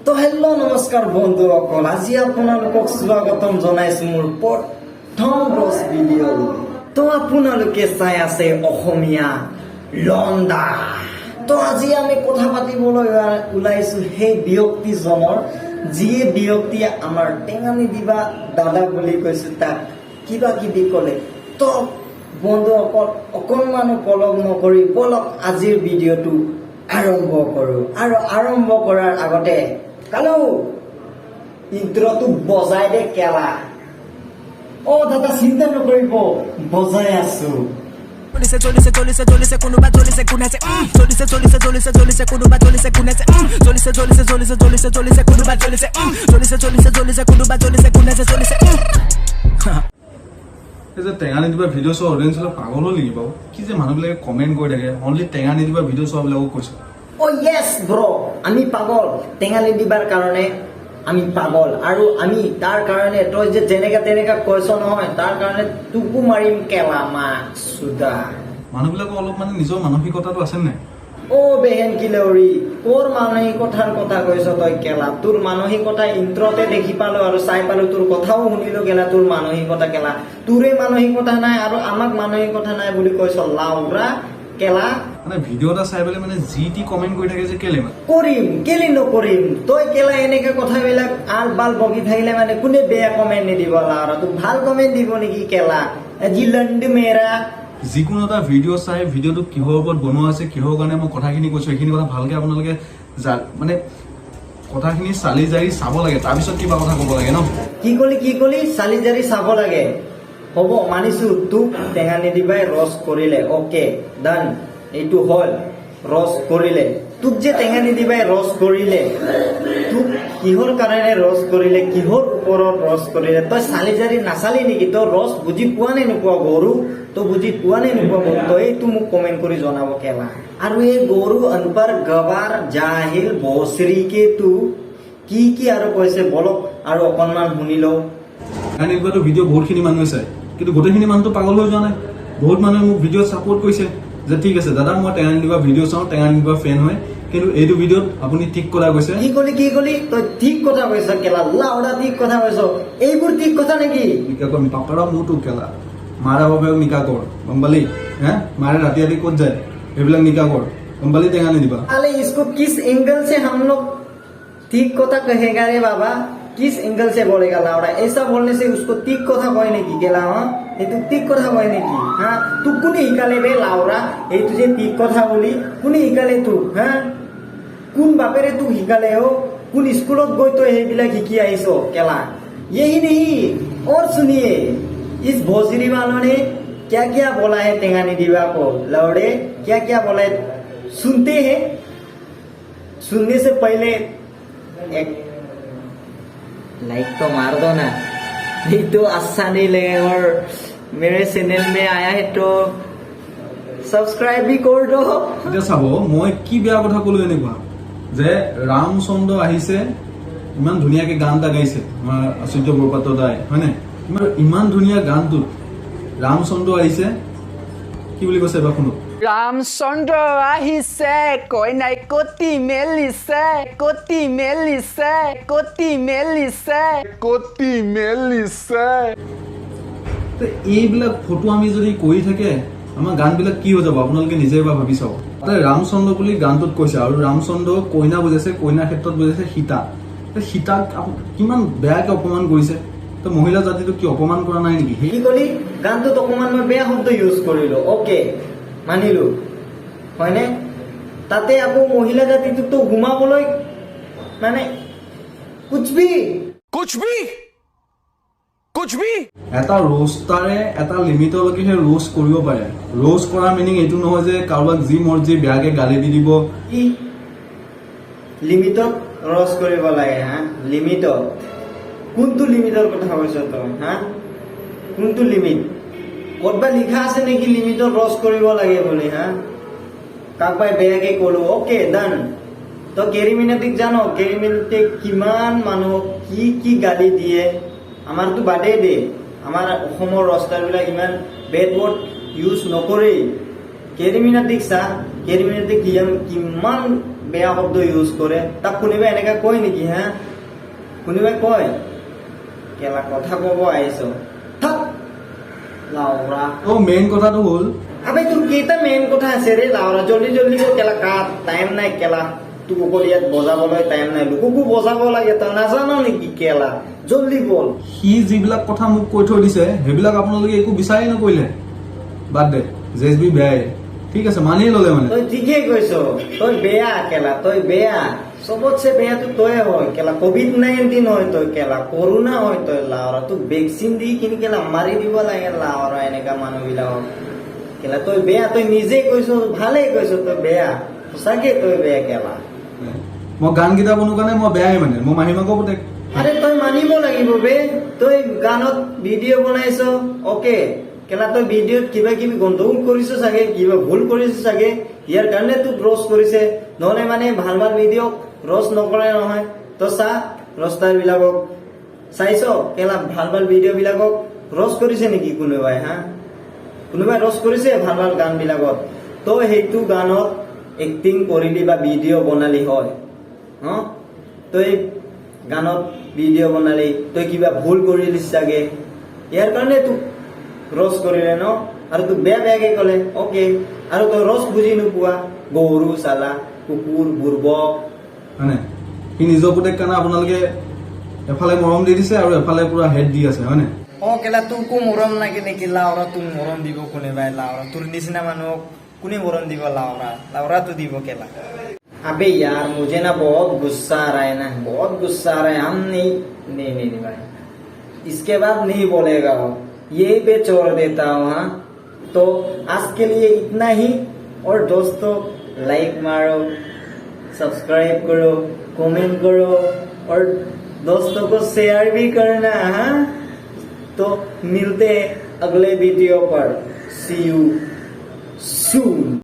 তো হেল্ল' নমস্কাৰ বন্ধুসকল, আজি আপোনালোকক স্বাগতম জনাইছো মোৰ প্ৰথম ব্লগ ভিডিঅ'। তো আপোনালোকে চাই আছে অসমীয়া লণ্ডা। তো আজি আমি কথা পাতিবলৈ ওলাইছো সেই ব্যক্তিজনৰ, যিয়ে ব্যক্তিয়ে আমাৰ টেঙানি দিবা দাদা বুলি কৈছো, তাক কিবা কিবি ক'লে। তো বন্ধুসকল অকণমানো পলক নকৰি বলক আজিৰ ভিডিঅ'টো আৰম্ভ কৰো। আৰু আৰম্ভ কৰাৰ আগতে কালো ইন্ট্ৰটো বজাই দে কেলা। অ দাদা চিন্তা নকৰিব, বজাই আছো। চলিছে চলিছে চলিছে চলিছে কোনোবা চলিছে কোনাছে চলিছে চলিছে চলিছে চলিছে কোনোবা চলিছে কোনাছে চলিছে চলিছে চলিছে চলিছে চলিছে কোনোবা চলিছে চলিছে চলিছে চলিছে কোনোবা চলিছে কোনাছে চলিছে। এই যে টেঙা নিদিবা ভিডিঅ' চোৱা অডিয়েঞ্চ অলপ পাগল হ'ল নেকি বাৰু? কি যে মানুহবিলাকে কমেণ্ট কৰি থাকে, অনলি টেঙা নিদিবা ভিডিঅ' চোৱাবিলাকক কৈছে। অ য়েছ ব্ৰ, আমি পাগল। টেঙালি দিবাৰ কাৰণে আমি পাগল, আৰু আমি তাৰ কাৰণে তই যে যেনেকা তেনেকা কৈছ নহয়, তাৰ কাৰণে তোকো মাৰিম কেলা মাক চুদা। মানুহবিলাকৰ অলপ মানে নিজৰ মানসিকতাটো আছে নাই? অ বেহেন কিলৌৰি, তোৰ মানসিকতাৰ কথা কৈছ তই কেলা। তোৰ মানসিকতা ইন্ট্ৰতে দেখি পালো আৰু চাই পালো, তোৰ কথাও শুনিলো কেলা। তোৰ মানসিকতা কেলা, তোৰে মানসিকতা নাই আৰু আমাক মানসিকতা নাই বুলি কৈছ লাউৰা কেলা। মানে ভিডিঅ' এটা চাই পেলাই মানে যি টি কমেণ্ট কৰি থাকে যে কেলে মানে কৰিম, কেলে নকৰিম? তই কেলা এনেকে কথাবিলাক আল বাল বকি থাকিলে মানে কোনে বেয়া কমেণ্ট নিদিব লাউৰা? তোক ভাল কমেণ্ট দিব নেকি কেলা? জি লণ্ড মেৰা। যিকোনো এটা ভিডিঅ' চাই ভিডিঅ'টো কিহৰ ওপৰত বনোৱা আছে, কিহৰ কাৰণে মই কথাখিনি কৈছো, সেইখিনি কথা ভালকে আপোনালোকে মানে কথাখিনি চালি জাৰি চাব লাগে, তাৰপিছত কিবা কথা ক'ব লাগে ন। কি কলি চালি জাৰি চাব লাগে। হ'ব মানিছো, তোক টেঙা নিদিবাই ৰস কৰিলে, অকে ডান, এইটো হ'ল ৰস কৰিলে। তোক যে টেঙা নিদিবাই ৰস কৰিলে, তোক কিহৰ কাৰণে ৰস কৰিলে, কিহৰ ওপৰত ৰস কৰিলে? তই চালি জাৰি নাচালি নেকি? তই ৰস বুজি পোৱা নে নোপোৱা গৰু? তই বুজি পোৱা নে নোপোৱা গৰু? তই এইটো মোক কমেণ্ট কৰি জনাব কেলা। আৰু এই গৰু অনপাৰ গবাৰ জাহিল ভচৰিকে তো কি আৰু কৈছে বলক আৰু অকণমান শুনি লওঁ। টেঙা নিদিবাটো ভিডিঅ' বহুতখিনি মানুহে চায়, কিন্তু গোটেইখিনি মানুহটো পাগল হৈ যোৱা নাই। বহুত মানুহে মোক ভিডিঅ'ত ছাপোৰ্ট কৰিছে যে ঠিক আছে দাদা, মই টেঙা নিদিবা ভিডিঅ' চাওঁ, টেঙা নিদিবা ফেন হয়, কিন্তু এইটো ভিডিঅ'ত আপুনি ঠিক কথা কৈছে। কি কলি? তই ঠিক কথা কৈছ কেলা, লাউডা ঠিক কথা কৈছ। এইবোৰ ঠিক কথা নেকি? নিকা কৰ পাপাৰা মোৰটো কেলা, মাৰা বাপেক নিকা কৰ, গম পালি? হে मारे राती राती ক'ত যায় এইবিলাক নিকা কৰ, গম পালি? টেঙা নিদিবা। अरे इसको किस एंगल से हम लोग ठीक कथा कहेगा रे बाबा? किस एंगल से बोलेगा लाउडा? ऐसा बोलने से उसको ठीक कथा कहे नेकी केला? हाँ ये तू ठीक कथा कहे नेकी? हाँ तू कोने हिकाले बे लाउडा? ये तुझे ठीक कथा बोली कोने हिकाले तू? हाँ কোন বাপেৰে तू हिकाले हो? কোন स्कूलत गई तो এইবিলাক শিকি আহিছো কেলা? यही नहीं और सुनिए, इस भोसरी वालों ने क्या क्या बोला है टेंगानी दीवा को। लौड़े क्या क्या बोला है सुनते हैं। सुनने से पहले एक लाइक तो मार दो ना, नहीं तो अच्छा नहीं लगेगा। और मेरे चैनल में आया है तो सब्सक्राइब भी कर दो। এতিয়া চাব, মই কি বেয়া কথা ক'লো এনেকুৱা যে ৰামচন্দ্ৰ আহিছে, ইমান ধুনীয়াকে গান এটা গাইছে আমাৰ আচুৰ্য বৰপাত্ৰ দাই, হয়নে? ইমান ধুনীয়া গানটোত ৰামচন্দ্ৰ আহিছে, কি বুলি কৈছে এবাৰ শুনো। ৰামচন্দ্ৰ আহিছে, কইনাই কটি মেলিছে, কটি মেলিছে, কটি মেলিছে, কটি মেলিছে। এইবিলাক ফটো আমি যদি কৰি থাকে আমাৰ গানবিলাক কি হৈ যাব আপোনালোকে নিজে এবাৰ ভাবি চাওক। ৰামচন্দ্ৰ বুলি গানটোত কৈছে, আৰু ৰামচন্দ্ৰ কইনা বুজাইছে, কইনাৰ ক্ষেত্ৰত বুজাইছে সীতা। সীতাক কিমান বেয়াকে অপমান কৰিছে, তো মহিলা জাতিটোক কি অপমান কৰা নাই নেকি? কি কলি? গানটোত অকমান মই বেয়া শব্দ ইউজ কৰিলো, অকে মানিলো, হয়নে? তাতে আকৌ মহিলা জাতিটোক ঘুমাবলৈ মানে কুছ ভি এটা ৰোষ্টাৰে এটা লিমিটলৈকেহে ৰোষ্ট কৰিব পাৰে। ৰোষ্ট কৰা মিনিং এইটো নহয় যে কাৰোবাক যি মৰ্জি বেয়াকে গালি দি দিব। কি লিমিটত ৰস কৰিব লাগে? হা লিমিটত? কোনটো লিমিটৰ কথা কৈছ তই? হা কোনটো লিমিট? ক'তবা লিখা আছে নেকি লিমিটত ৰস কৰিব লাগে বুলি? হা কাকবাই বেয়াকে ক'লো, অকে ডান। তই কেৰিমিনাটিক জানো কেৰিমিনাটিক কিমান মানুহক কি গালি দিয়ে? আমাৰতো বাদেই দে, আমাৰ অসমৰ ৰষ্টাৰবিলাক ইমান বেড ৱৰ্ড ইউজ নকৰে। কেৰিমিনাটিক চা, কেৰিমিনাটিক কিমান বেয়া শব্দ ইউজ কৰে তাক কোনোবাই এনেকা কয় নেকি হা কোনোবাই কয় কেলা কথা কব আহিছো থাক লাউৰা তো মেইন কথাটো হ'ল আবে তোৰ কেইটা মেইন কথা আছে ৰে লাউৰা জলদি জলদি কো কেলা কাট টাইম নাই কেলা তোক অকল ইয়াত বজাবলৈ টাইম নাই লোককো বজাব লাগে তই নাজানো নেকি কেলা জলদি বল সি যিবিলাক কথা মোক কৈ থৈ দিছে সেইবিলাক আপোনালোকে একো বিচাৰি নকৰিলে বাদ দে জেচবি বেয়াই ঠিক আছে মানি ললে মানে তই ঠিকেই কৈছ তই বেয়া কেলা তই বেয়া সবতছে বেয়াটো তই হয় কেলা COVID-19 হয় তই কেলা কৰোণা হয় তই লাউৰা তোক ভেকচিন দি কিনি কেলা মাৰি দিব লাগে লাউৰা এনেকা মানুহবিলাকক কেলা তই বেয়া তই নিজে কৈছ ভালেই কৈছ তই বেয়া সঁচাকে তই বেয়া কেলা মই গান কেইটা বনো কাৰণে মই বেয়াই মানে মই মাহীমাকৰ পুতেক আরে তই মানিব লাগিব বে তই গানত ভিডিঅ' বনাইছ ওকে কেলা তই ভিডিঅ'ত কিবা কিবি গণ্ডগোল কৰিছ চাগে কিবা ভুল কৰিছ চাগে ইয়াৰ কাৰণে তোক ৰস কৰিছে নহলে মানে ভাল ভাল ভিডিঅ' ৰস নকৰে নহয় তই চা ৰস্তাৰ বিলাকক চাইছ কেলা ভাল ভাল ভিডিঅ' বিলাকক ৰস কৰিছে নেকি কোনোবাই হা কোনোবাই ৰস কৰিছে ভাল ভাল গান বিলাকত তই সেইটো গানত এক্টিং কৰিলি বা ভিডিঅ' বনালি হয় তই গানত ভিডিঅ' বনালি তই কিবা ভুল কৰিলি চাগে ইয়াৰ কাৰণে তোক ৰস কৰিলে ন আৰু তোক বেয়া বেয়াকে ক'লে অকে আৰু তই ৰস বুজি নোপোৱা গৰু চালা কুকুৰ বুৰ্বক হয়নে সি নিজৰ পুতেক কাৰণে আপোনালোকে এফালে মৰম দি দিছে আৰু এফালে পুৰা হেড দি আছে হয়নে কেলা তোকো মৰম লাগে নেকি লাউৰা তোক মৰম দিব কোনোবাই লাউৰা তোৰ নিচিনা মানুহক কোনে মৰম দিব लाउरा तो दीवो केला अबे यार मुझे ना बहुत गुस्सा आ रहा है ना बहुत गुस्सा आ रहा है हम नहीं भाई इसके बाद नहीं बोलेगा वो यही पे छोड़ देता हूँ हाँ तो आज के लिए इतना ही और दोस्तों लाइक मारो सब्सक्राइब करो कमेंट करो और दोस्तों को शेयर भी करना हाँ तो मिलते हैं अगले video per C you soon